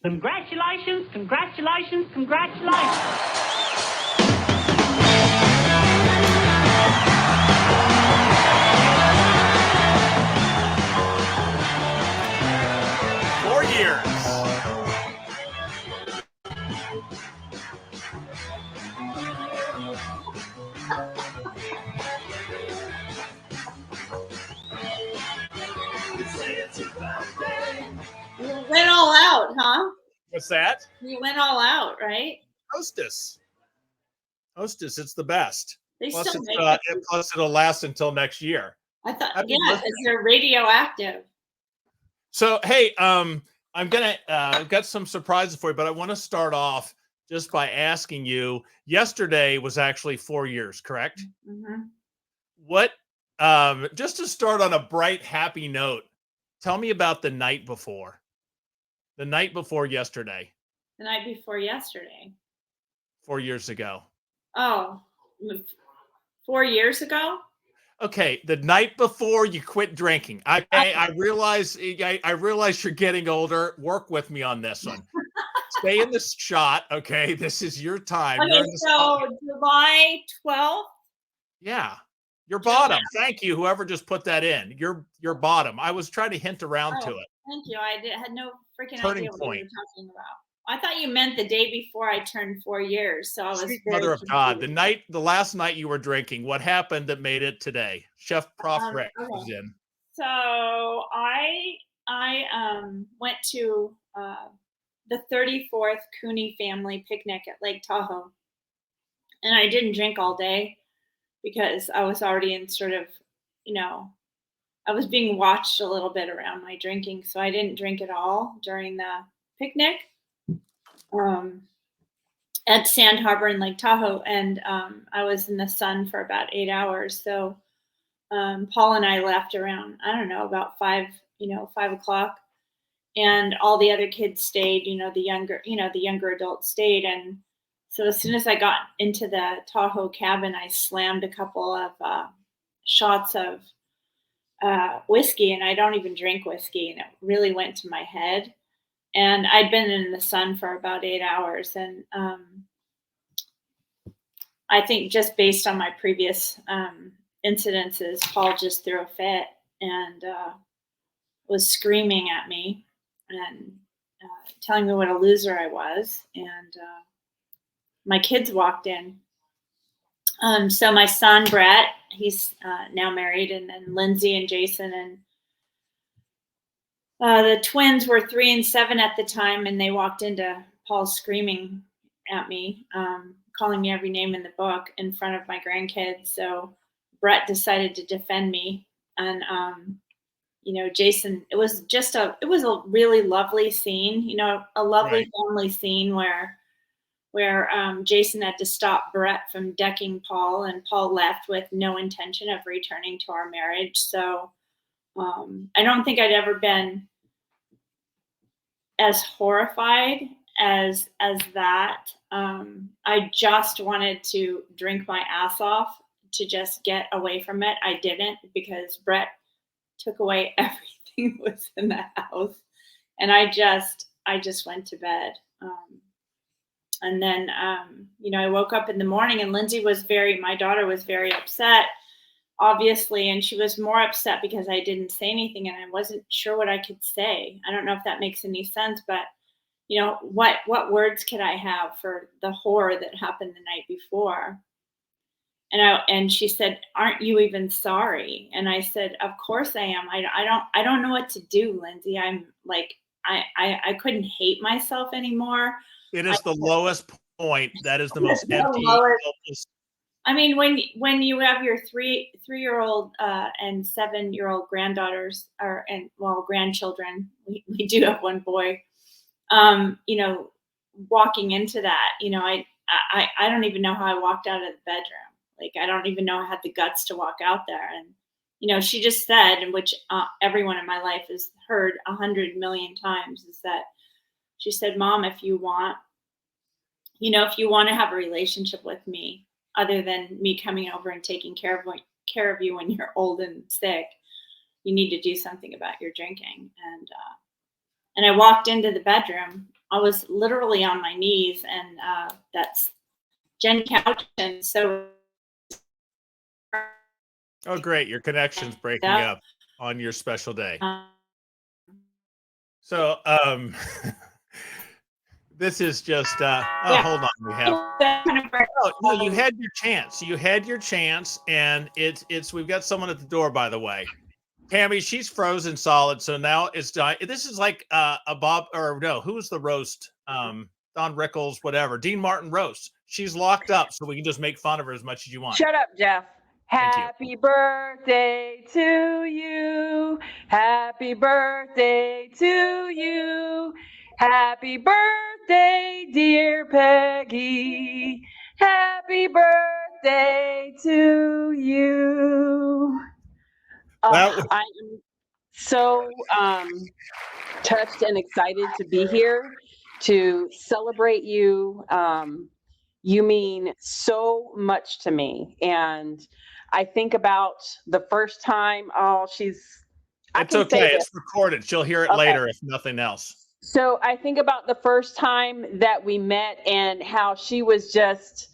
Congratulations, congratulations, congratulations. You went all out, huh? What's that? You went all out, right? Hostess, it's the best. They Plus, still make it. plus it'll last until next year. I thought, Happy yeah, birthday. because they're radioactive. So, hey, I'm gonna got some surprises for you, but I want to start off just by asking you. Yesterday was actually 4 years, correct? Mm-hmm. What? Just to start on a bright, happy note, tell me about the night before. The night before yesterday. The night before yesterday. 4 years ago. Oh, 4 years ago? Okay, the night before you quit drinking. I realize you're getting older. Work with me on this one. Stay in this shot, okay? This is your time. Okay, so July 12th? Yeah. Your bottom. Thank you, whoever just put that in. Your bottom. I was trying to hint around to it. Thank you. I had no freaking Turning idea what point. you were talking about. I thought you meant the day before I turned 4 years. So I was Sweet very mother of confused. God. The last night you were drinking, what happened that made it today? Chef Prof Rex was in. So I went to the 34th Cooney family picnic at Lake Tahoe. And I didn't drink all day because I was already in sort of, I was being watched a little bit around my drinking. So I didn't drink at all during the picnic at Sand Harbor in Lake Tahoe. And I was in the sun for about 8 hours. So Paul and I left around, I don't know, about 5 o'clock. And all the other kids stayed, the younger adults stayed. And so as soon as I got into the Tahoe cabin, I slammed a couple of shots of whiskey, and I don't even drink whiskey, and it really went to my head. And I'd been in the sun for about 8 hours. And I think just based on my previous incidences, Paul just threw a fit and was screaming at me and telling me what a loser I was. And my kids walked in. So my son, Brett, he's now married, and then Lindsay and Jason. And the twins were 3 and 7 at the time, and they walked into Paul screaming at me, calling me every name in the book in front of my grandkids. So Brett decided to defend me. And Jason, it was a really lovely scene, a lovely family scene where Jason had to stop Brett from decking Paul, and Paul left with no intention of returning to our marriage. So I don't think I'd ever been as horrified as that. I just wanted to drink my ass off to just get away from it. I didn't, because Brett took away everything that was in the house, and I just went to bed. And then I woke up in the morning, and my daughter was very upset, obviously, and she was more upset because I didn't say anything, and I wasn't sure what I could say. I don't know if that makes any sense, but what words could I have for the horror that happened the night before? And she said, "Aren't you even sorry?" And I said, "Of course I am. I don't know what to do, Lindsay. I'm like, I couldn't hate myself anymore." It is the lowest point. That is the most empty. I mean, when you have your three-year-old and 7-year-old granddaughters, grandchildren, we do have one boy, walking into that, I don't even know how I walked out of the bedroom. Like, I don't even know I had the guts to walk out there. And, she just said, and which everyone in my life has heard 100 million times, is that she said, "Mom, if you want to have a relationship with me, other than me coming over and taking care of you when you're old and sick, you need to do something about your drinking." And I walked into the bedroom I was literally on my knees, and that's Jen Couch, and so Oh, great. Your connection's breaking up on your special day. So, this is just, hold on. We have, no, you had your chance. You had your chance, and we've got someone at the door, by the way. Tammy, she's frozen solid. So now it's done. This is like a Bob, or no, who was the roast? Don Rickles, whatever. Dean Martin roast. She's locked up, so we can just make fun of her as much as you want. Shut up, Jeff. Thank you. Happy birthday to you. Happy birthday to you. Happy birthday, dear Peggy. Happy birthday to you. I am so touched and excited to be here to celebrate you. You mean so much to me. And I think about the first time, it's okay. It's recorded. She'll hear it later, if nothing else. So I think about the first time that we met and how she was just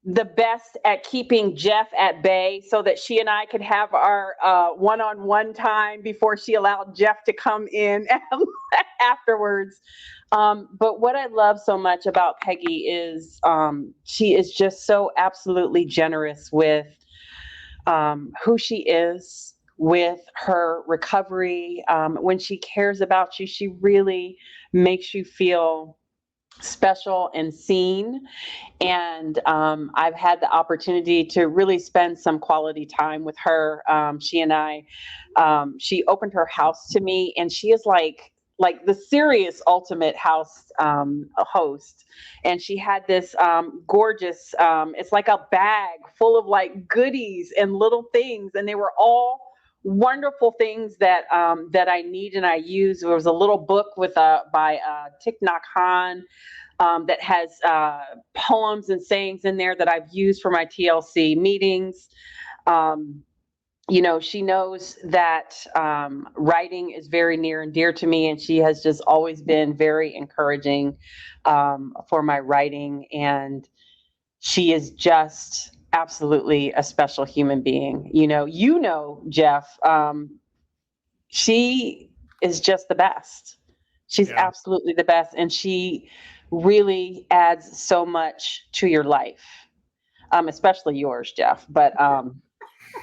the best at keeping Jeff at bay so that she and I could have our one-on-one time before she allowed Jeff to come in afterwards. But what I love so much about Peggy is she is just so absolutely generous with who she is, with her recovery. When she cares about you, she really makes you feel special and seen. And I've had the opportunity to really spend some quality time with her. She and I, she opened her house to me, and she is like the serious ultimate house host. And she had this gorgeous, it's like a bag full of like goodies and little things. And they were all wonderful things that that I need and I use. There was a little book by Thich Nhat Hanh that has poems and sayings in there that I've used for my TLC meetings. You know, she knows that writing is very near and dear to me, and she has just always been very encouraging for my writing. And she is just absolutely a special human being. You know, Jeff, she is just the best. She's absolutely the best. And she really adds so much to your life, especially yours, Jeff, but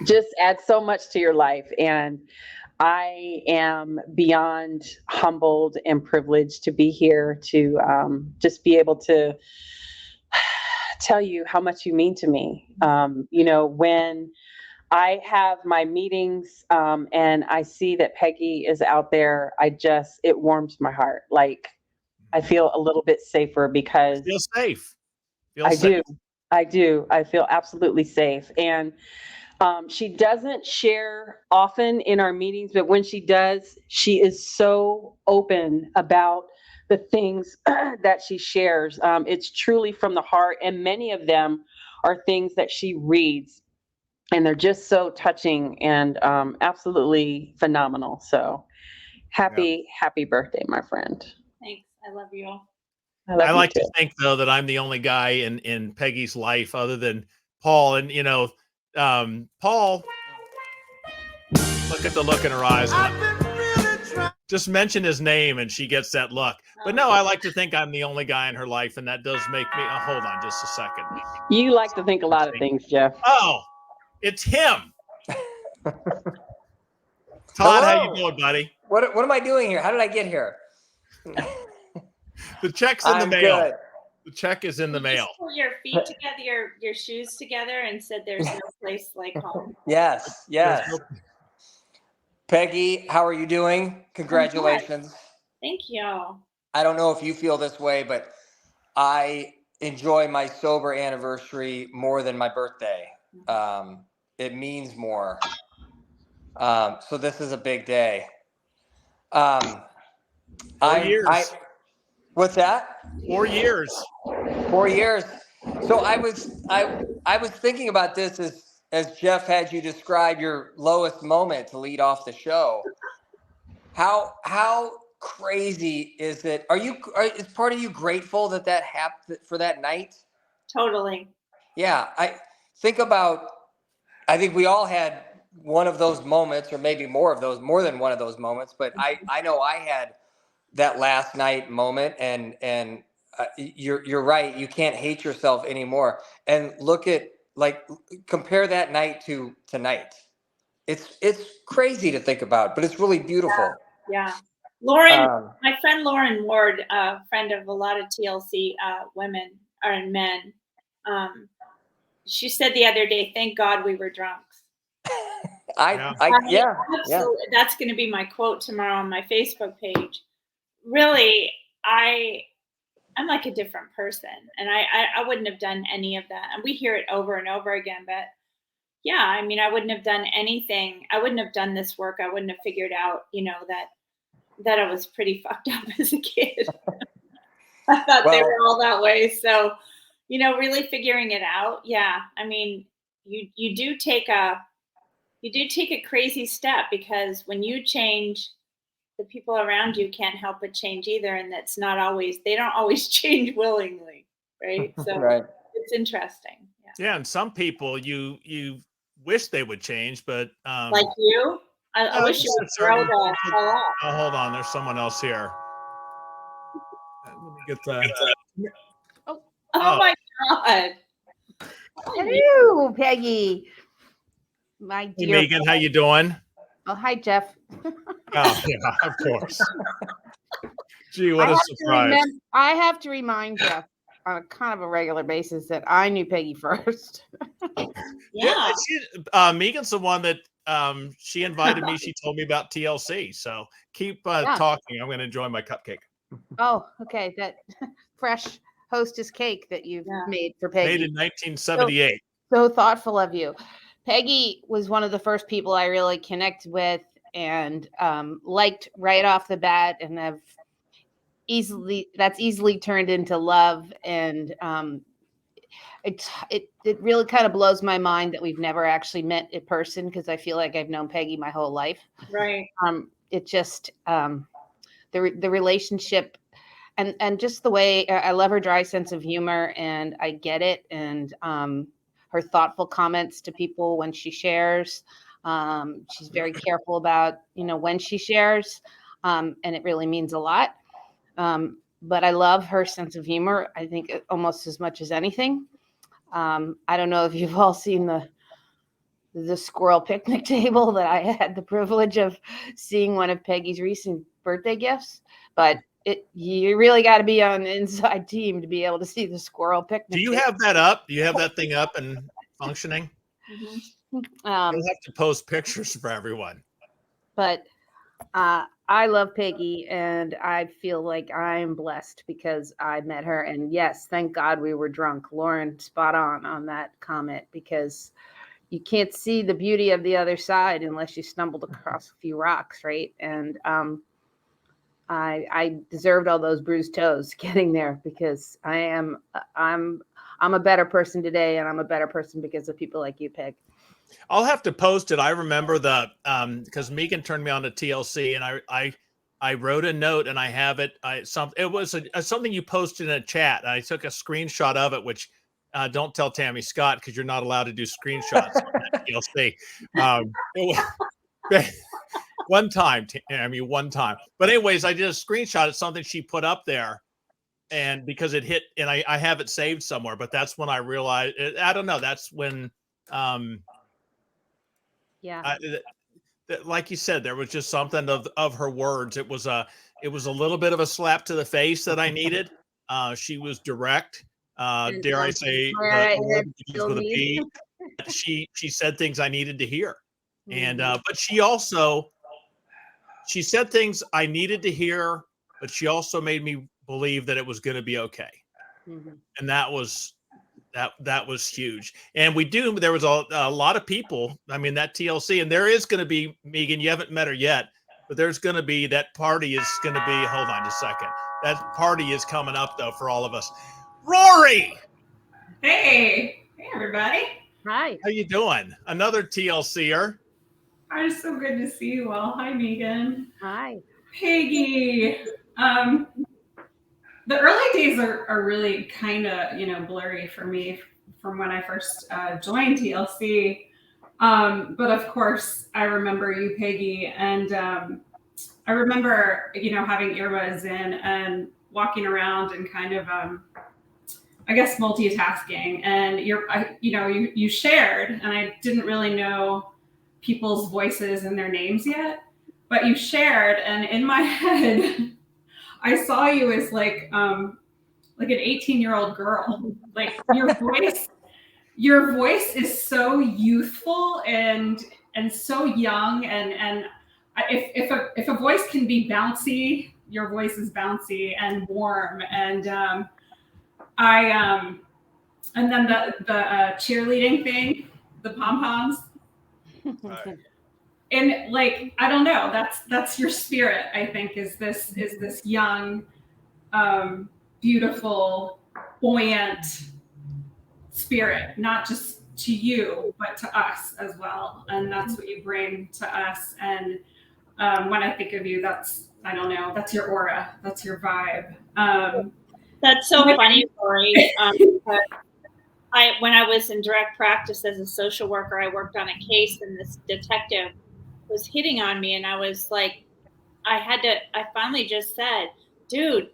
just adds so much to your life. And I am beyond humbled and privileged to be here to just be able to tell you how much you mean to me. You know, when I have my meetings and I see that Peggy is out there, it warms my heart. Like, I feel a little bit safer because feel safe. I do. I feel absolutely safe. And she doesn't share often in our meetings, but when she does, she is so open about the things that she shares. It's truly from the heart. And many of them are things that she reads, and they're just so touching and absolutely phenomenal. So happy birthday, my friend. Thanks. I love you all. I like to think, though, that I'm the only guy in Peggy's life other than Paul. And, you know, Paul, look at the look in her eyes. Just mention his name and she gets that look. But no, I like to think I'm the only guy in her life, and that does make me, hold on just a second. You like to think a lot of things, Jeff. Oh, it's him. Todd, hello. How you doing, buddy? What am I doing here? How did I get here? The check's in the mail. Good. The check is in the mail. Just put your feet together, your shoes together, and said there's no place like home. Yes. Peggy, how are you doing? Congratulations. Thank you. I don't know if you feel this way, but I enjoy my sober anniversary more than my birthday. It means more. So this is a big day. 4 years. What's that? 4 years. 4 years. So I was thinking about this as Jeff had you describe your lowest moment to lead off the show. How crazy is it? Is part of you grateful that happened for that night? Totally. Yeah, I think we all had one of those moments, or maybe more than one of those moments. But I know I had that last night moment, and you're right. You can't hate yourself anymore. And look at compare that night to tonight. It's crazy to think about, but it's really beautiful. Yeah. Lauren, Um, my friend Lauren Ward, a friend of a lot of TLC women and men, she said the other day, "Thank God we were drunks." yeah. Absolutely. That's going to be my quote tomorrow on my Facebook page. Really, I'm like a different person, and I wouldn't have done any of that. And we hear it over and over again, but yeah, I mean, I wouldn't have done anything. I wouldn't have done this work. I wouldn't have figured out, that I was pretty fucked up as a kid. I thought they were all that way. So, really figuring it out. Yeah. I mean, you do take a crazy step, because when you change, the people around you can't help but change either. And they don't always change willingly. Right. So right. it's interesting. Yeah. And some people you wish they would change, but like you, I wish you would throw the hell out. Oh, hold on. There's someone else here. Let me get the. Oh my God. Hello, Peggy. My Hey, dear. Megan, how you doing? Oh, hi, Jeff. Oh, yeah, of course. Gee, what a surprise. I have to remind Jeff on a kind of a regular basis that I knew Peggy first. Yeah. Megan's the one that she invited me. She told me about TLC. So keep talking. I'm going to enjoy my cupcake. Oh, okay. That fresh hostess cake that you've made for Peggy. Made in 1978. So thoughtful of you. Peggy was one of the first people I really connected with and liked right off the bat, and that's easily turned into love. And it really kind of blows my mind that we've never actually met in person, because I feel like I've known Peggy my whole life. Right. It just the relationship and just the way I love her dry sense of humor, and I get it. And her thoughtful comments to people when she shares. She's very careful about, when she shares, and it really means a lot. But I love her sense of humor, I think, almost as much as anything. I don't know if you've all seen the squirrel picnic table that I had the privilege of seeing one of Peggy's recent birthday gifts, but you really got to be on the inside team to be able to see the squirrel picnic. Do you have that up? Do you have that thing up and functioning? Mm-hmm. You'll have to post pictures for everyone. But I love Peggy, and I feel like I'm blessed because I met her. And yes, thank God we were drunk. Lauren, spot on that comment, because you can't see the beauty of the other side unless you stumbled across a few rocks, right? And I deserved all those bruised toes getting there, because I'm a better person today, and I'm a better person because of people like you, Peg. I'll have to post it. I remember because Megan turned me on to TLC, and I wrote a note, and I have it. It was something you posted in a chat. I took a screenshot of it, which don't tell Tammy Scott, because you're not allowed to do screenshots at TLC. One time. But anyways, I did a screenshot of something she put up there, and because it hit, and I have it saved somewhere. But that's when I realized. I don't know. That's when. Like you said, there was just something of her words. It was a little bit of a slap to the face that I needed. She was direct. Dare I say, with a B. She said things I needed to hear, and but she said things I needed to hear, but she also made me believe that it was going to be okay, and that was huge. And there was a lot of people. I mean, that TLC, and there is going to be, Megan, you haven't met her yet, but there's going to be, that party is going to be, hold on just a second. That party is coming up though for all of us. Rory. Hey everybody. Hi. How you doing? Another TLCer. It's so good to see you all. Hi, Megan. Hi. Peggy. The early days are really kind of, blurry for me from when I first joined TLC. But of course, I remember you, Peggy, and I remember, having earbuds in and walking around and kind of, I guess, multitasking. And you shared, and I didn't really know people's voices and their names yet, but you shared, and in my head, I saw you as like an 18-year-old girl. Like your voice is so youthful and so young, and if a voice can be bouncy, your voice is bouncy and warm. And I and then the cheerleading thing, the pom poms. Right. And like, I don't know, that's your spirit, I think, is this young, beautiful, buoyant spirit, not just to you, but to us as well. And that's what you bring to us. And when I think of you, I don't know, that's your aura, that's your vibe. That's so funny, Lori. But when I was in direct practice as a social worker, I worked on a case, and this detective was hitting on me, and I was like, I finally just said, dude,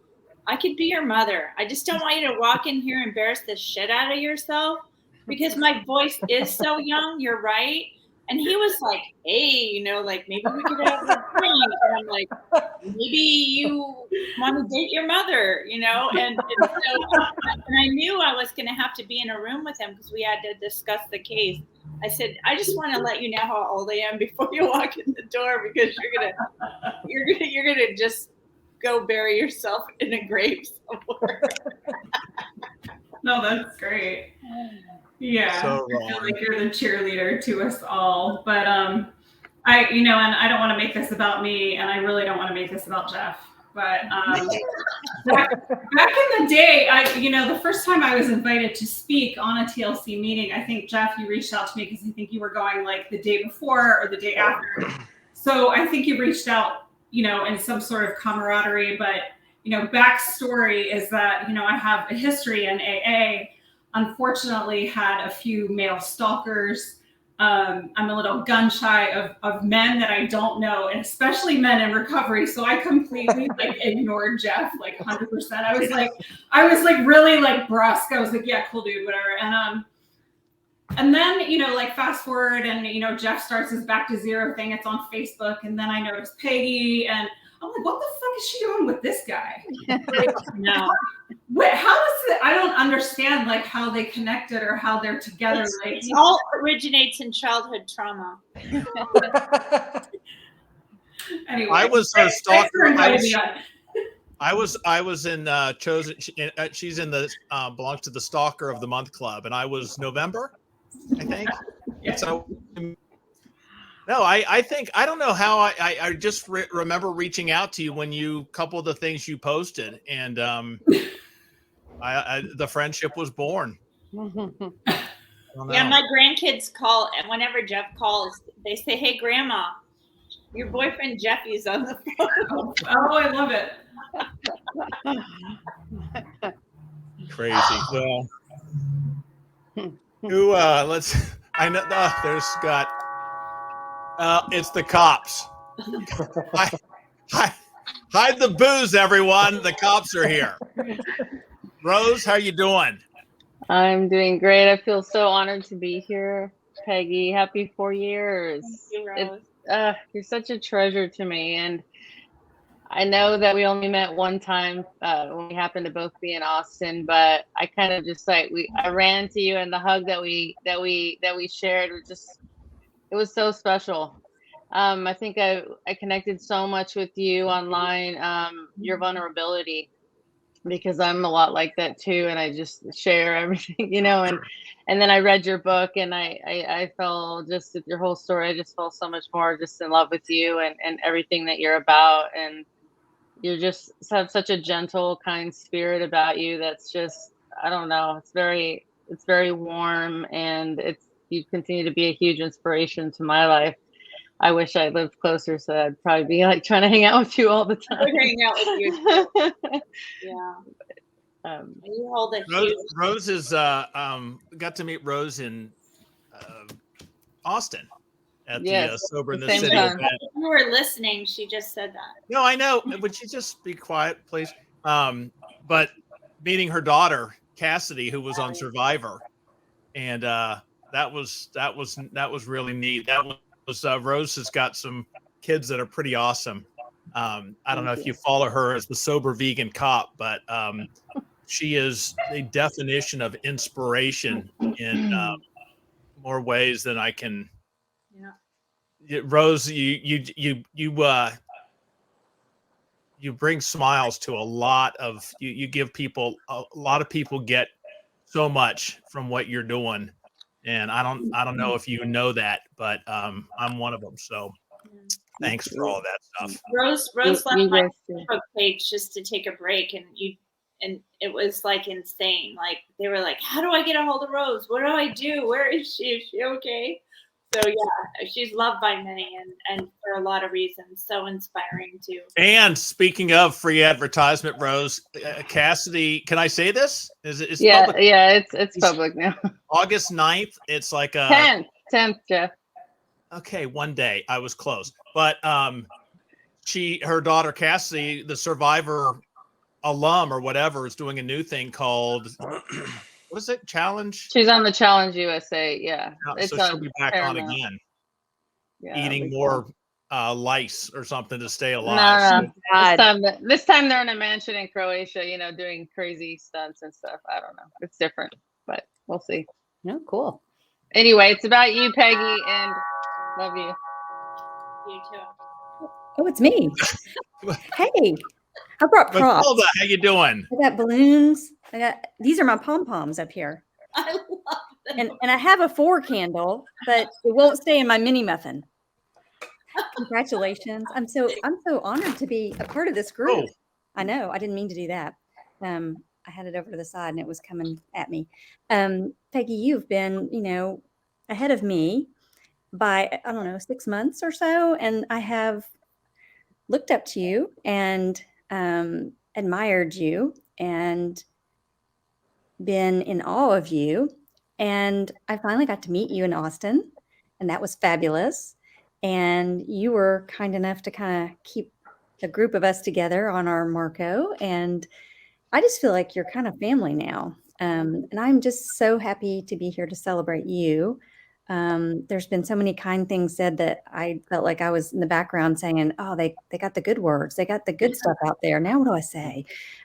I could be your mother. I just don't want you to walk in here and embarrass the shit out of yourself, because my voice is so young. You're right. And he was like, hey, like, maybe we could have a drink. And I'm like, maybe you want to date your mother, and so and I knew I was going to have to be in a room with him because we had to discuss the case. I said, I just want to let you know how old I am before you walk in the door, because you're gonna just go bury yourself in a grave somewhere. No, that's great. Yeah, So I feel like you're the cheerleader to us all. But and I don't want to make this about me, and I really don't want to make this about Jeff. But back in the day, the first time I was invited to speak on a TLC meeting, I think, Jeff, you reached out to me because I think you were going like the day before or the day after. So I think you reached out, in some sort of camaraderie. But backstory is that I have a history in AA. Unfortunately, had a few male stalkers. I'm a little gun shy of men that I don't know, and especially men in recovery. So I completely ignored Jeff, like 100%. I was like really like brusque. I was like, yeah, cool dude, whatever. And then, fast forward, and Jeff starts his back to zero thing. It's on Facebook, and then I notice Peggy, and I'm like, what the fuck is she doing with this guy? No. How does it? I don't understand how they connected or how they're together. It all originates in childhood trauma. Anyway, I was a stalker. I was in chosen. She's in the belongs to the Stalker of the Month Club, and I was November, I think. Yeah. So no, I think I don't know how I just remember reaching out to you when a couple of the things you posted, and the friendship was born. Yeah, my grandkids call, and whenever Jeff calls, they say, "Hey, Grandma, your boyfriend Jeffy's on the phone." Oh, I love it. Crazy. Well, let's. I know. There's Scott. It's the cops. Hide the booze, everyone. The cops are here. Rose, how you doing? I'm doing great. I feel so honored to be here, Peggy. Happy 4 years. Thank you, Rose. You're such a treasure to me, and I know that we only met one time when we happened to both be in Austin, but I kind of just I ran to you, and the hug that we shared it was so special. I think I connected so much with you online, your vulnerability, because I'm a lot like that too, and I just share everything, and then I read your book, and I fell just with your whole story. I just fell so much more just in love with you and everything that you're about, and you're just have such a gentle, kind spirit about you that's just, I don't know, it's very warm, and you continue to be a huge inspiration to my life. I wish I lived closer, so I'd probably be like trying to hang out with you all the I time. would hang out with you too. Yeah. You hold a Rose, huge. Rose is got to meet Rose in Austin at the Yes, Sober in the the same City time. event. If you were listening, she just said that. No, I know. Would you just be quiet, please? But meeting her daughter, Cassidy, who was on Survivor, and that was really neat. That was Rose has got some kids that are pretty awesome. I don't know if you follow her as the Sober Vegan Cop, but she is the definition of inspiration in more ways than I can. Yeah. Rose, you bring smiles to a lot of you give people a lot of people get so much from what you're doing, and I don't know if you know that, but I'm one of them, so thanks for all that stuff. Rose You left my guys too. Facebook page just to take a break, and it was like insane. Like they were like, "How do I get a hold of Rose? What do I do? Where is she? Is she okay?" So yeah, she's loved by many, and for a lot of reasons. So inspiring too. And speaking of free advertisement, Rose, Cassidy, can I say this? Is it? Yeah, public? yeah, it's public now. August 9th. It's like a 10th, Jeff. okay, one day I was close, but her daughter Cassidy, the Survivor alum or whatever, is doing a new thing called what is it? Challenge. She's on the Challenge USA. Yeah, it's So she'll be back Paramount. on again, Yeah, eating more lice or something to stay No, alive. no. God. This time they're in a mansion in Croatia, doing crazy stunts and stuff. I don't know. It's different, but we'll see. Oh, cool. Anyway, it's about you, Peggy, and love you. You too. Oh, it's me. Hey, I brought props. Matilda, how you doing? I got balloons. These are my pom-poms up here. I love them. And I have a 4 candle, but it won't stay in my mini muffin. Congratulations. I'm so honored to be a part of this group. Oh. I know, I didn't mean to do that. I had it over to the side and it was coming at me. Peggy, you've been, ahead of me by, I don't know, 6 months or so. And I have looked up to you and admired you and been in awe of you. And I finally got to meet you in Austin, and that was fabulous. And you were kind enough to kind of keep a group of us together on our Marco. And I just feel like you're kind of family now. And I'm just so happy to be here to celebrate you. There's been so many kind things said that I felt like I was in the background saying, oh, they got the good words. They got the good stuff out there. Now what do I say?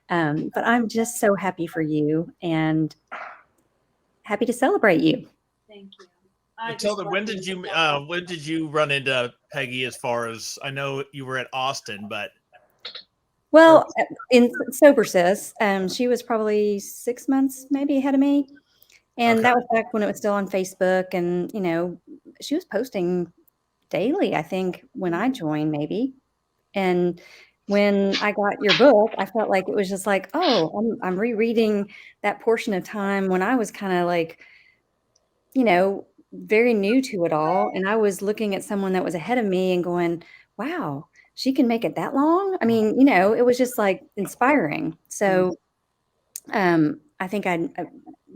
But I'm just so happy for you and happy to celebrate you. Thank you. Matilda, when did you run into Peggy? As far as I know, you were at Austin, but Well, in Sober Sis, she was probably 6 months maybe ahead of me. And Okay. that was back when it was still on Facebook. And, she was posting daily, I think, when I joined maybe. And when I got your book, I felt like it was just like, oh, I'm rereading that portion of time when I was kind of like, very new to it all. And I was looking at someone that was ahead of me and going, wow, she can make it that long. I mean, it was just like inspiring. So I think I'd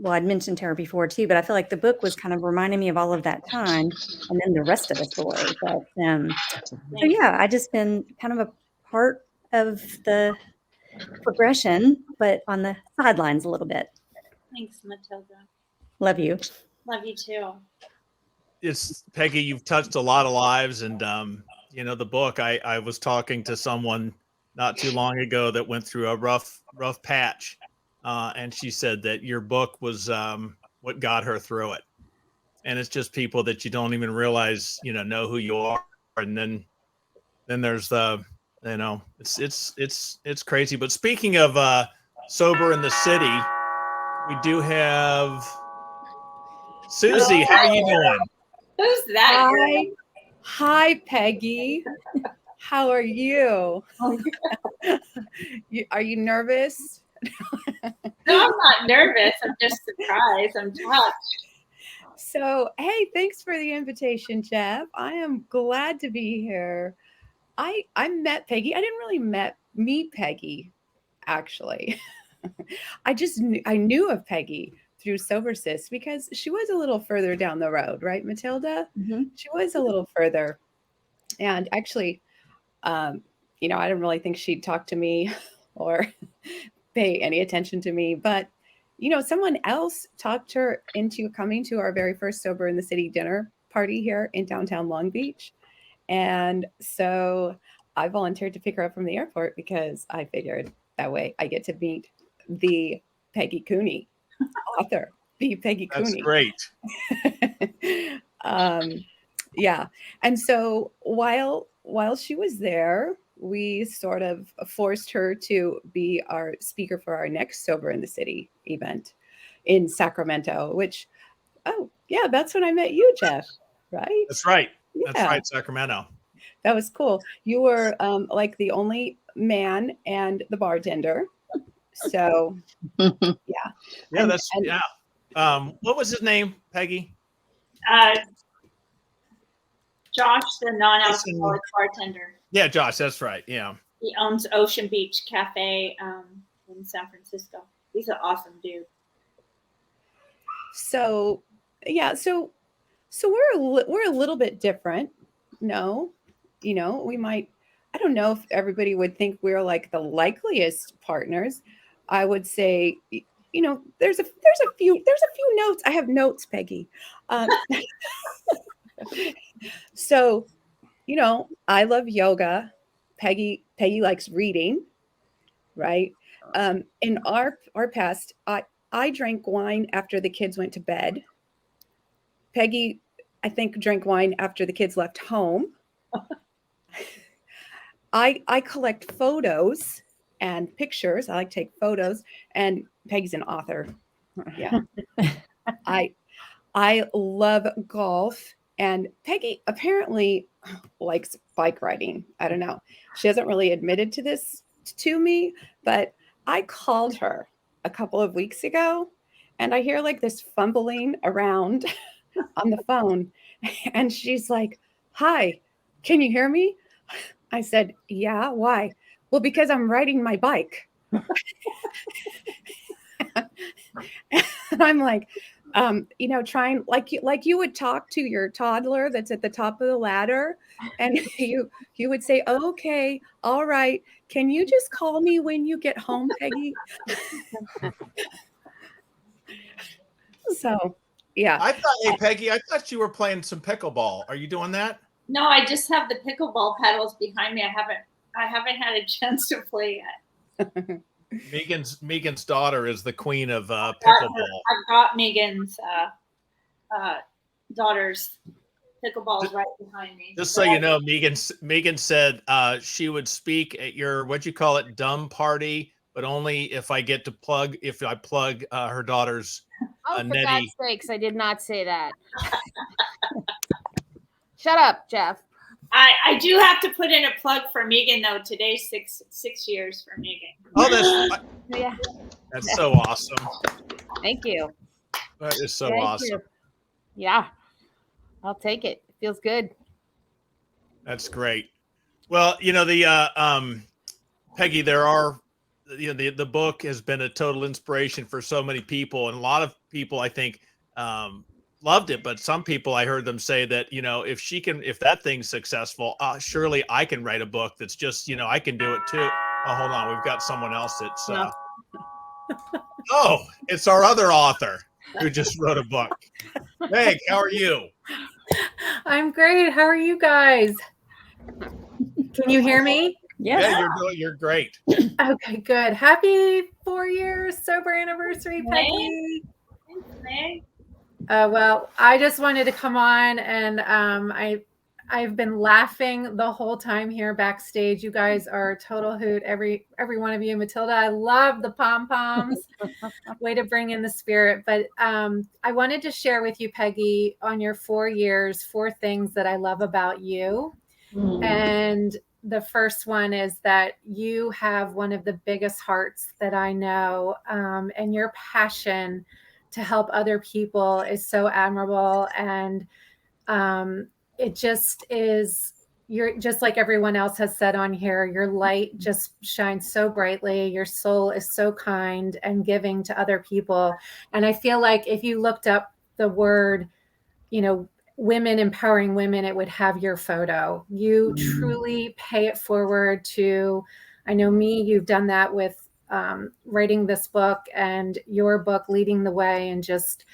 mentioned to her before too, but I feel like the book was kind of reminding me of all of that time and then the rest of the story. But so yeah, I just been kind of a part of the progression, but on the sidelines a little bit. Thanks, Matilda. Love you. Love you too. it's Peggy. You've touched a lot of lives, and the book. I was talking to someone not too long ago that went through a rough patch, and she said that your book was what got her through it. And it's just people that you don't even realize, know who you are, and then there's the, it's crazy. But speaking of Sober in the City, we do have Susie. How are you doing? Who's that? Hi, Peggy. How are you? Are you nervous? No, I'm not nervous. I'm just surprised. I'm touched. So, hey, thanks for the invitation, Jeff. I am glad to be here. I met Peggy. I didn't really meet Peggy, actually. I knew of Peggy through Sobersis because she was a little further down the road, right, Matilda? She was a little further. And actually, I didn't really think she'd talk to me or pay any attention to me, but someone else talked her into coming to our very first Sober in the City dinner party here in downtown Long Beach. And so I volunteered to pick her up from the airport because I figured that way I get to meet the Peggy Cooney, author, the Peggy That's Cooney. great. Yeah. And so while she was there, we sort of forced her to be our speaker for our next Sober in the City event in Sacramento, which, oh, yeah, that's when I met you, Jeff, right? That's right. Yeah. That's right, Sacramento. That was cool. You were like the only man and the bartender. So, yeah. Yeah, what was his name, Peggy? Josh, the non-alcoholic bartender. Yeah, Josh, that's right. Yeah. He owns Ocean Beach Cafe in San Francisco. He's an awesome dude. So, yeah, so we're a little bit different. No, we might. I don't know if everybody would think we're like the likeliest partners. I would say, there's a few notes. I have notes, Peggy. So, I love yoga. Peggy likes reading, right? In our past, I drank wine after the kids went to bed. Peggy, I think, drank wine after the kids left home. I collect photos and pictures. I like to take photos, and Peggy's an author. Yeah. I love golf, and Peggy apparently likes bike riding. I don't know. She hasn't really admitted to this to me, but I called her a couple of weeks ago, and I hear like this fumbling around on the phone, and she's like, "Hi, can you hear me?" I said, "Yeah, why?" "Well, because I'm riding my bike." And I'm like, trying like you would talk to your toddler that's at the top of the ladder, and you would say, "Okay, all right, can you just call me when you get home, Peggy?" So, yeah. Hey, Peggy, I thought you were playing some pickleball. Are you doing that? No, I just have the pickleball paddles behind me. I haven't had a chance to play yet. Megan's daughter is the queen of pickleball. I've got Megan's daughter's pickleballs right behind me. Just so you know, Megan said she would speak at your, what'd you call it, dumb party, but only if I plug her daughter's Oh, for Nettie. God's sakes, I did not say that. Shut up, Jeff. I do have to put in a plug for Megan though. Today's six years for Megan. Oh, Yeah. that's so awesome. Thank you. That is so Thank awesome. you. Yeah, I'll take it. It feels good. That's great. Well, Peggy, the book has been a total inspiration for so many people, and a lot of people, I think, loved it. But some people, I heard them say that, if that thing's successful, surely I can write a book that's just, I can do it too. Oh, hold on, we've got someone else that's. Oh, it's our other author who just wrote a book. Meg, how are you? I'm great. How are you guys? Can you hear me? Yeah, you're great. Okay, good. Happy 4 years sober anniversary, Peggy. Thanks, Meg. Well, I just wanted to come on, and I've been laughing the whole time here backstage. You guys are a total hoot, every one of you. Matilda, I love the pom-poms. Way to bring in the spirit. But I wanted to share with you, Peggy, on your 4 years, 4 things that I love about you. And the first one is that you have one of the biggest hearts that I know, and your passion to help other people is so admirable. And it just is, you're just like everyone else has said on here, your light just shines so brightly. Your soul is so kind and giving to other people. And I feel like if you looked up the word, women empowering women, it would have your photo. You truly pay it forward to, I know me, you've done that with writing this book and your book Leading the Way, and just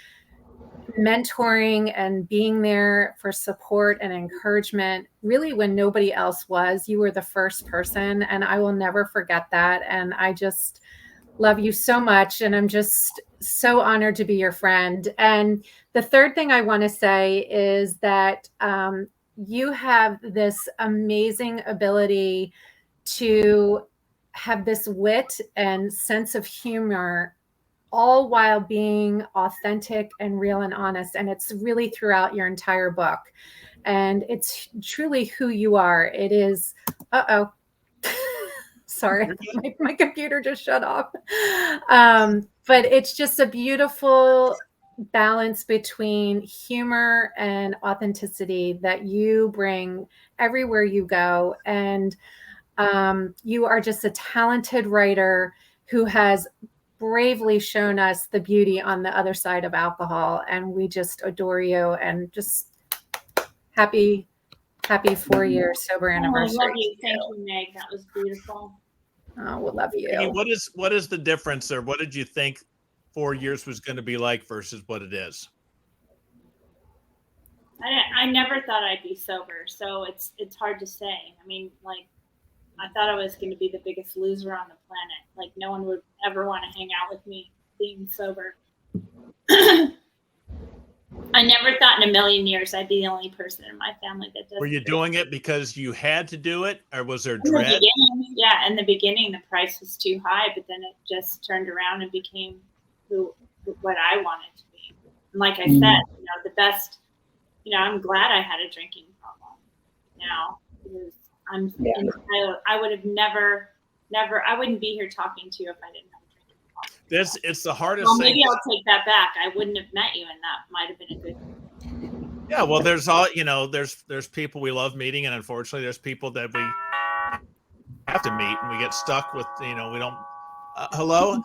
mentoring and being there for support and encouragement, really when nobody else was. You were the first person, and I will never forget that. And I just love you so much, and I'm just so honored to be your friend. And the third thing I want to say is that you have this amazing ability to have this wit and sense of humor, all while being authentic and real and honest. And it's really throughout your entire book. And it's truly who you are. It is, sorry, my computer just shut off. But it's just a beautiful balance between humor and authenticity that you bring everywhere you go. And you are just a talented writer who has bravely shown us the beauty on the other side of alcohol. And we just adore you, and just happy 4-year sober anniversary. I love you. Thank you, Meg. That was beautiful. Oh, we'll love you. Hey, what is the difference there? What did you think 4 years was going to be like versus what it is? I never thought I'd be sober, so it's hard to say. I mean, like, I thought I was going to be the biggest loser on the planet. Like, no one would ever want to hang out with me being sober. I never thought in a million years I'd be the only person in my family that does. Were you doing it because you had to do it, or was there In the dread? beginning, yeah, in the beginning, the price was too high, but then it just turned around and became what I wanted to be. And like I said, the best. I'm glad I had a drinking problem now, because I would have never, I wouldn't be here talking to you if I didn't have a drinking problem. It's the hardest Well, thing. maybe I'll take that back. I wouldn't have met you, and that might have been a good thing. Yeah, well, there's there's people we love meeting, and unfortunately, there's people that we have to meet, and we get stuck with. We don't. Hello,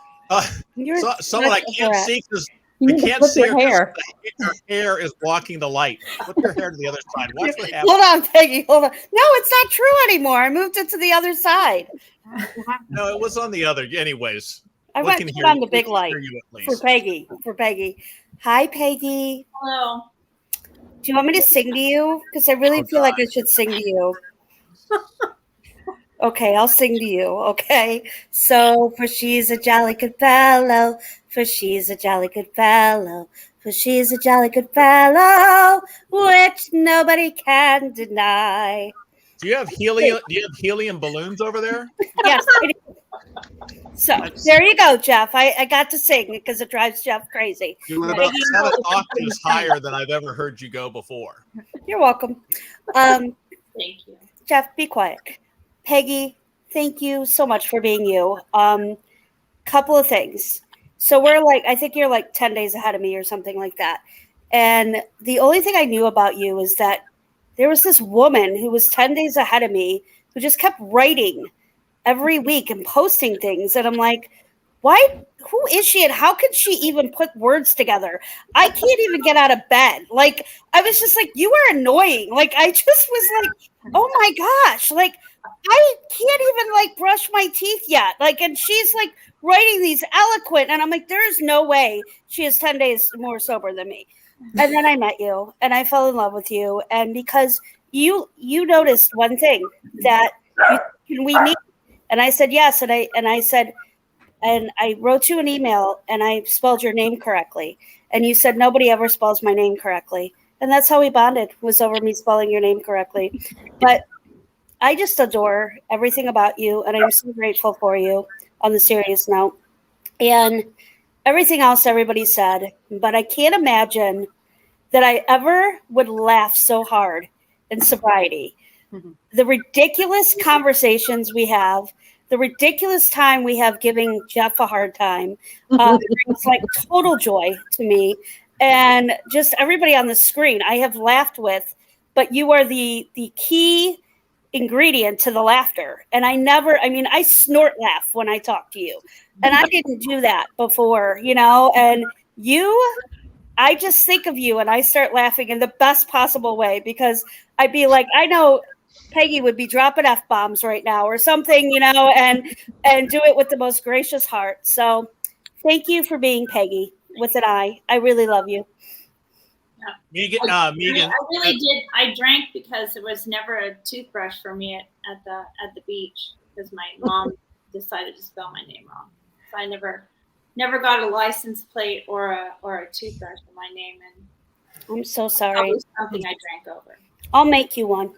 someone I can't see because I can't see her hair. Her hair is blocking the light. Put your hair to the other side. Watch what happens. Hold on, Peggy. Hold on. No, it's not true anymore. I moved it to the other side. No, it was on the other. Anyways, I went on the big light for Peggy. For Peggy. Hi, Peggy. Hello. Do you want me to sing to you? Because I really feel like I should sing to you. Okay, I'll sing to you. Okay. So, for she's a jolly good fellow. For she's a jolly good fellow. For she's a jolly good fellow, which nobody can deny. Do you have helium? Do you have helium balloons over there? Yes. So there you go, Jeff. I got to sing because it drives Jeff crazy. You're about 7 octaves higher than I've ever heard you go before. You're welcome. Thank you. Jeff, be quiet. Peggy, thank you so much for being you. Couple of things. So I think you're like 10 days ahead of me or something like that. And the only thing I knew about you is that there was this woman who was 10 days ahead of me who just kept writing every week and posting things. And I'm like, who is she? And how could she even put words together? I can't even get out of bed. Like, I was just like, you are annoying. Like, I just was like, oh my gosh. Like, I can't even brush my teeth yet. Like, and she's writing these eloquent. And I'm like, there is no way she is 10 days more sober than me. And then I met you and I fell in love with you. And because you noticed one thing that can we meet? And I said, yes. And I said, and I wrote you an email and I spelled your name correctly. And you said, nobody ever spells my name correctly. And that's how we bonded, was over me spelling your name correctly. But I just adore everything about you. And I'm so grateful for you on the serious note. And everything else everybody said. But I can't imagine that I ever would laugh so hard in sobriety. Mm-hmm. The ridiculous conversations we have, the ridiculous time we have giving Jeff a hard time. It's like total joy to me. And just everybody on the screen I have laughed with, but you are the key ingredient to the laughter. And I snort laugh when I talk to you. And I didn't do that before, and I just think of you and I start laughing in the best possible way, because I'd be like, I know Peggy would be dropping F-bombs right now or something, and do it with the most gracious heart. So thank you for being Peggy with an I. I really love you. Megan, I really did. I drank because there was never a toothbrush for me at the beach, because my mom decided to spell my name wrong. So I never got a license plate or a toothbrush for my name, and I'm so sorry. That was something I drank over. I'll make you one.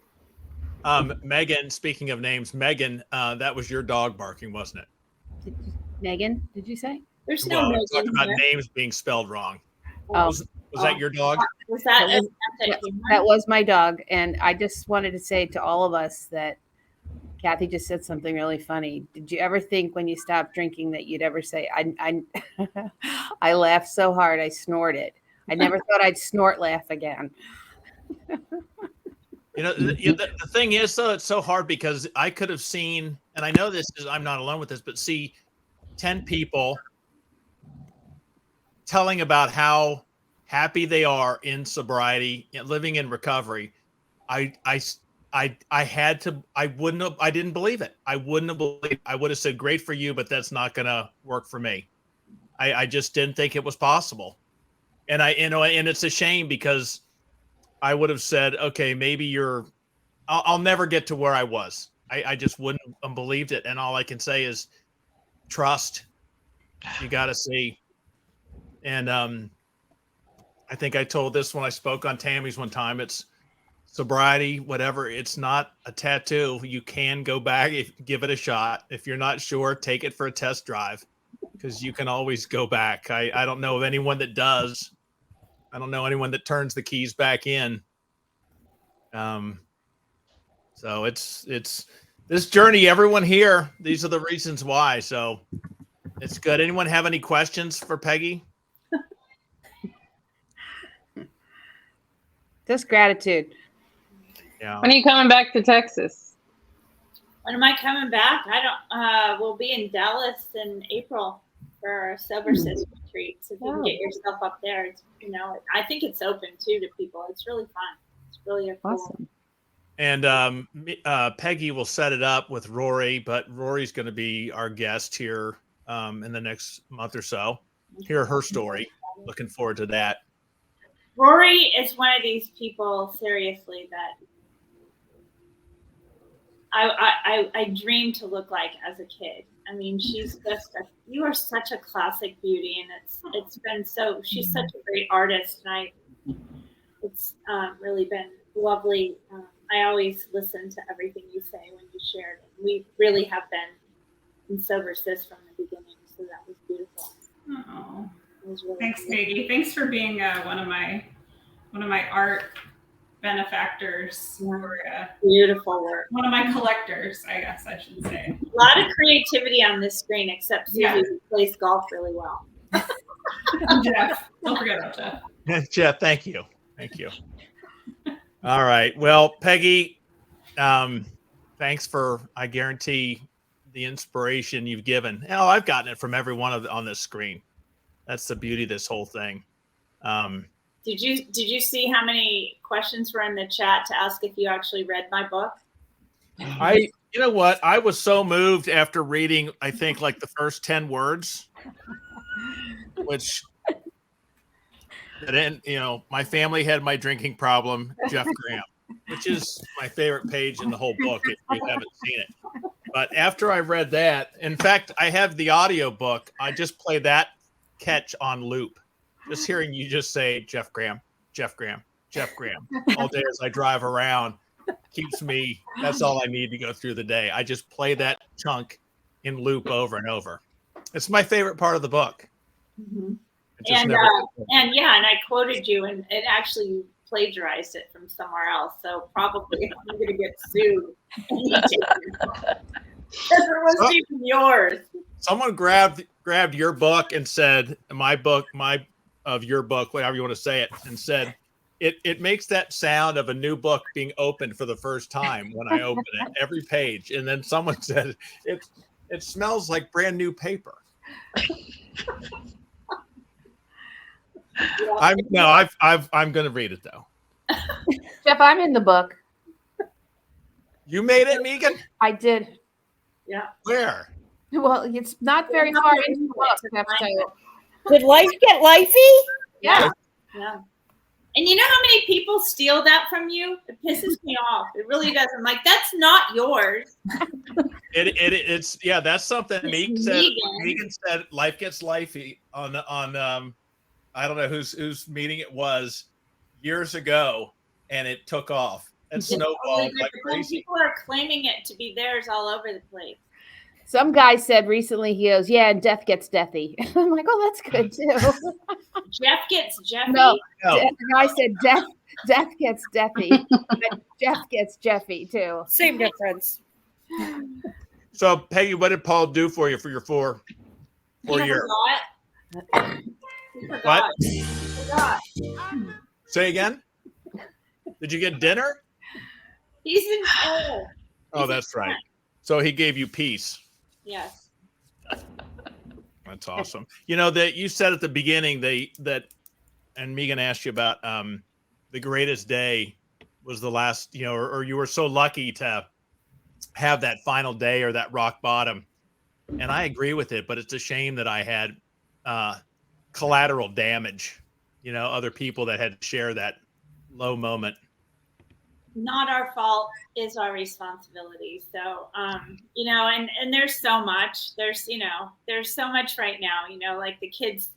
Megan, speaking of names, Megan, that was your dog barking, wasn't it? Megan, did you say? There's no Well, Megan talking about here. names being spelled wrong. Oh. Was that your dog? Was that That was my dog. And I just wanted to say to all of us that Kathy just said something really funny. Did you ever think when you stopped drinking that you'd ever say, I laughed so hard I snorted. I never thought I'd snort laugh again. The thing is, though, it's so hard because I could have seen, and I know I'm not alone with this, but see 10 people telling about how happy they are in sobriety, living in recovery. I didn't believe it. I wouldn't have believed. I would have said, great for you, but that's not going to work for me. I just didn't think it was possible. And and it's a shame because I would have said, okay, maybe I'll never get to where I was. I just wouldn't have believed it. And all I can say is trust. You got to see. And I think I told this when I spoke on Tammy's one time. It's sobriety, whatever. It's not a tattoo. You can go back, give it a shot. If you're not sure, take it for a test drive, because you can always go back. I don't know of anyone that does. I don't know anyone that turns the keys back in. So it's this journey, everyone here, these are the reasons why. So it's good. Anyone have any questions for Peggy? Just gratitude. Yeah. When are you coming back to Texas? When am I coming back? I don't. We'll be in Dallas in April for our Soberversary retreat. So if you can get yourself up there, it's, I think it's open too to people. It's really fun. It's really cool. Awesome. And Peggy will set it up with Rory, but Rory's going to be our guest here in the next month or so. Hear her story. Looking forward to that. Rory is one of these people, seriously, that I dreamed to look like as a kid. I mean, you are such a classic beauty, and it's been she's such a great artist, and it's really been lovely. I always listen to everything you say when you share it. We really have been in Sober Sis from the beginning, so that was beautiful. Oh, Really thanks, cool. Peggy. Thanks for being one of my art benefactors. Or, beautiful work. One of my collectors, I guess I should say. A lot of creativity on this screen, except Susie, who plays golf really well. Jeff, don't forget about Jeff. Jeff, thank you. All right. Well, Peggy, thanks for, I guarantee, the inspiration you've given. I've gotten it from every one on this screen. That's the beauty of this whole thing. Did you see how many questions were in the chat to ask if you actually read my book? You know what? I was so moved after reading, I think, like the first 10 words, which, my family had my drinking problem, Jeff Graham, which is my favorite page in the whole book if you haven't seen it. But after I read that, in fact, I have the audio book. I just play that catch on loop. Just hearing you just say Jeff Graham all day as I drive around keeps me, that's all I need to go through the day. I just play that chunk in loop over and over. It's my favorite part of the book. Mm-hmm. And I quoted you, and it actually plagiarized it from somewhere else. So probably I'm going to get sued. it was even yours. Someone grabbed your book and said, your book, whatever you want to say it, and said, it makes that sound of a new book being opened for the first time when I open it, every page. And then someone said, it smells like brand new paper. I'm going to read it though. Jeff, I'm in the book. You made it, Megan? I did. Yeah. Where? Well, it's not very far into the book. I have to tell you. Did life get lifey? Yeah. Yeah. And you know how many people steal that from you? It pisses me off. It really does. I'm like, that's not yours. It's that's something Megan said. Megan. Megan said life gets lifey on I don't know whose meeting it was years ago, and it took off and snowballed like crazy. People are claiming it to be theirs all over the place. Some guy said recently, he goes, yeah, and death gets deathy. I'm like, oh, that's good too. Jeff gets Jeffy. No. The guy said death gets deathy, but Jeff gets Jeffy too. Same difference. So Peggy, what did Paul do for you for your 4 year? He forgot. He forgot. Say again? Did you get dinner? He's in jail. Oh, that's right. So he gave you peace. Yes. That's awesome. You know that you said at the beginning and Megan asked you about the greatest day was the last, or you were so lucky to have that final day or that rock bottom. And I agree with it, but it's a shame that I had collateral damage, other people that had to share that low moment. Not our fault, is our responsibility. So, and there's so much, there's so much right now, like the kids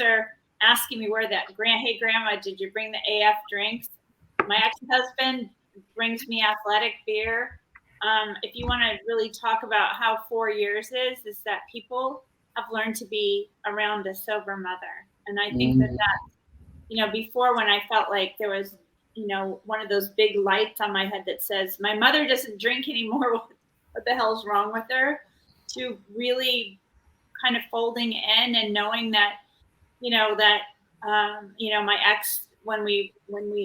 are asking me hey grandma, did you bring the AF drinks? My ex-husband brings me athletic beer. If you want to really talk about how 4 years is that people have learned to be around a sober mother. And I think that, before when I felt like there was, one of those big lights on my head that says, my mother doesn't drink anymore. What the hell's wrong with her? To really kind of folding in and knowing that, my ex, when we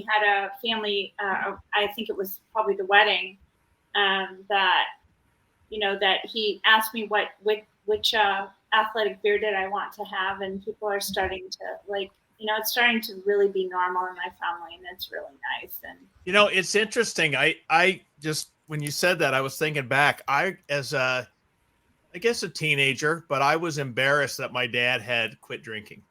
had a family, I think it was probably the wedding, that he asked me which athletic beer did I want to have, and people are starting to it's starting to really be normal in my family, and it's really nice. And it's interesting. I just, when you said that, I was thinking back. I guess a teenager, but I was embarrassed that my dad had quit drinking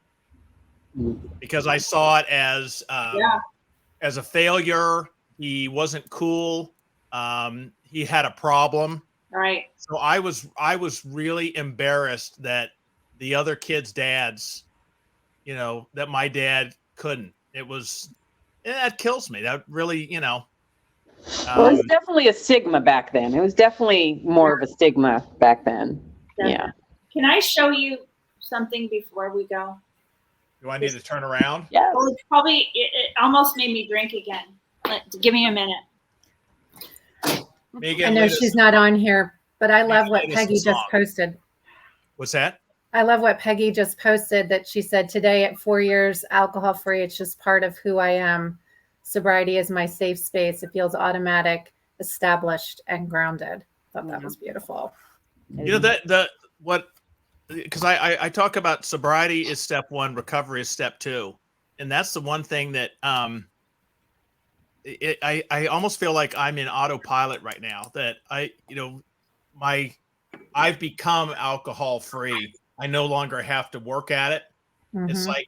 because I saw it as a failure. He wasn't cool. He had a problem. Right. So I was really embarrassed that the other kids' dads, that my dad couldn't. That kills me. That really, Well, it was definitely a stigma back then. It was definitely more of a stigma back then. Definitely. Yeah. Can I show you something before we go? Do I need to turn around? Yeah. Well, it's probably, it almost made me drink again. Give me a minute. Megan, I know she's not on here, but I love what Peggy just song. posted. What's that? I love what Peggy just posted, that she said, today at 4 years alcohol free, it's just part of who I am. Sobriety is my safe space. It feels automatic, established, and grounded. I thought that was beautiful. Because I talk about sobriety is step 1, recovery is step 2. And that's the one thing that I almost feel like I'm in autopilot right now, that I've become alcohol free. I no longer have to work at it. Mm-hmm. It's like,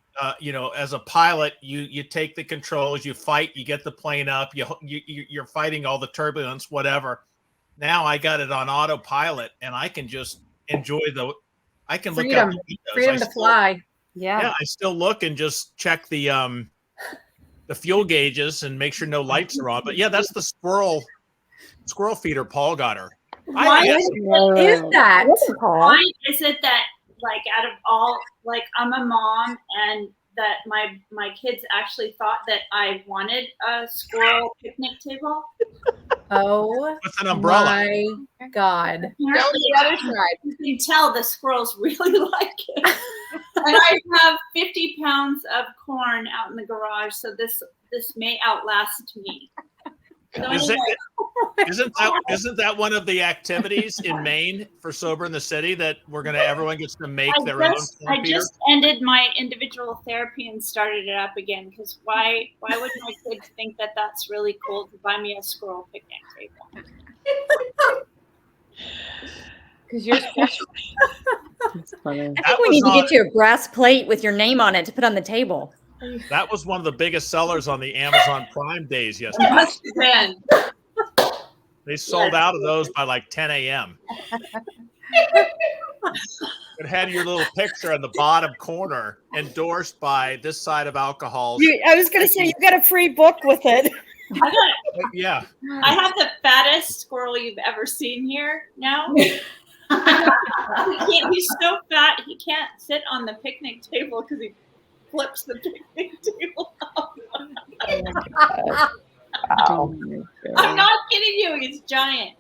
as a pilot, you take the controls, you fight, you get the plane up, you're fighting all the turbulence, whatever. Now I got it on autopilot, and I can just enjoy I can look out the windows. Freedom to fly. Yeah. I still look and just check the fuel gauges and make sure no lights are on. But yeah, that's the squirrel feeder Paul got her. Why is that? Why is it that, like, out of all, like, I'm a mom, and that my kids actually thought that I wanted a squirrel picnic table? Oh with an umbrella. my God. Go to the other side. You can tell the squirrels really like it. And I have 50 pounds of corn out in the garage, so this may outlast me. So Isn't that one of the activities in Maine for Sober in the City that everyone gets to make their own corn I feeder? just ended my individual therapy and started it up again because why would my kids think that that's really cool to buy me a squirrel picnic table? Because you're special. I think we need to get you a brass plate with your name on it to put on the table. That was one of the biggest sellers on the Amazon Prime days yesterday. Must have been. They sold out of those by like 10 a.m. It had your little picture in the bottom corner, endorsed by this side of alcohol. I was going to say, you got a free book with it. Yeah. I have the fattest squirrel you've ever seen here now. He's so fat he can't sit on the picnic table because he flips the picnic table up. Wow. I'm not kidding you. He's giant.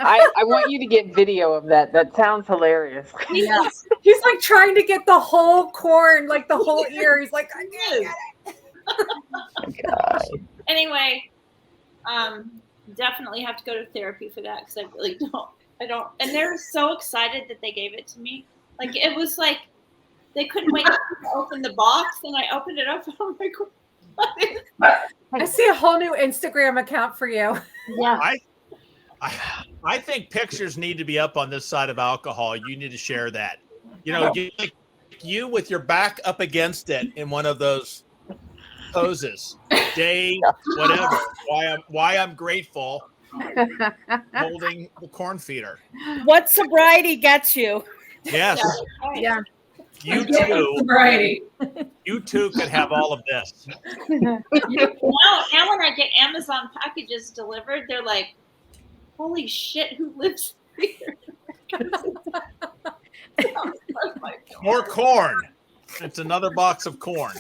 I want you to get video of that. That sounds hilarious. Yeah. He's like trying to get the whole corn, like the whole ear. He's like, I can't get it. God. Anyway, definitely have to go to therapy for that because I really don't. And they're so excited that they gave it to me. Like it was like they couldn't wait to open the box, and I opened it up. I'm like, what? I see a whole new Instagram account for you. Yeah. I think pictures need to be up on this side of alcohol. You need to share that. You know, you with your back up against it in one of those poses. Day, whatever. Why I'm grateful. Holding the corn feeder. What sobriety gets you? Yes. Yeah. You too. Sobriety. You too could have all of this. Now when I get Amazon packages delivered, they're like, holy shit, who lives here? More corn. It's another box of corn.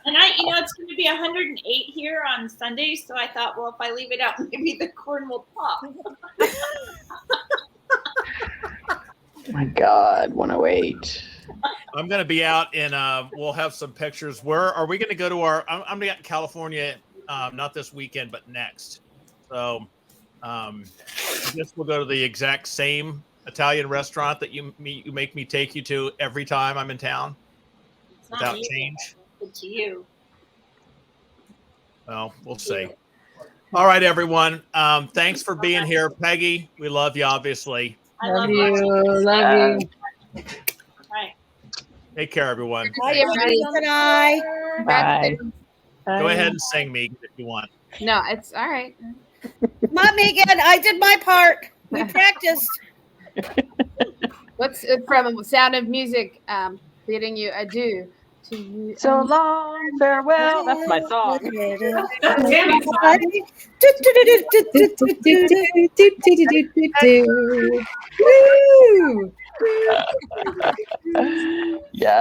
And it's going to be 108 here on Sunday, so I thought, well, if I leave it out, maybe the corn will pop. Oh my God, 108. I'm going to be out and we'll have some pictures. Where are we going to go to I'm going to be out in California, not this weekend, but next. So I guess we'll go to the exact same Italian restaurant that you make me take you to every time I'm in town without change. It's you. Well, we'll see. All right, everyone. Thanks for being here. Peggy, we love you, obviously. I love you. you. Love you. Right. Take care, everyone. Bye, everybody. Good night. Bye. Go ahead and sing me if you want. No, it's all right. Come on, Megan. I did my part. We practiced. What's from Sound of Music bidding you adieu to you? So long, farewell. That's my song. Tammy's song. Woo! Yeah.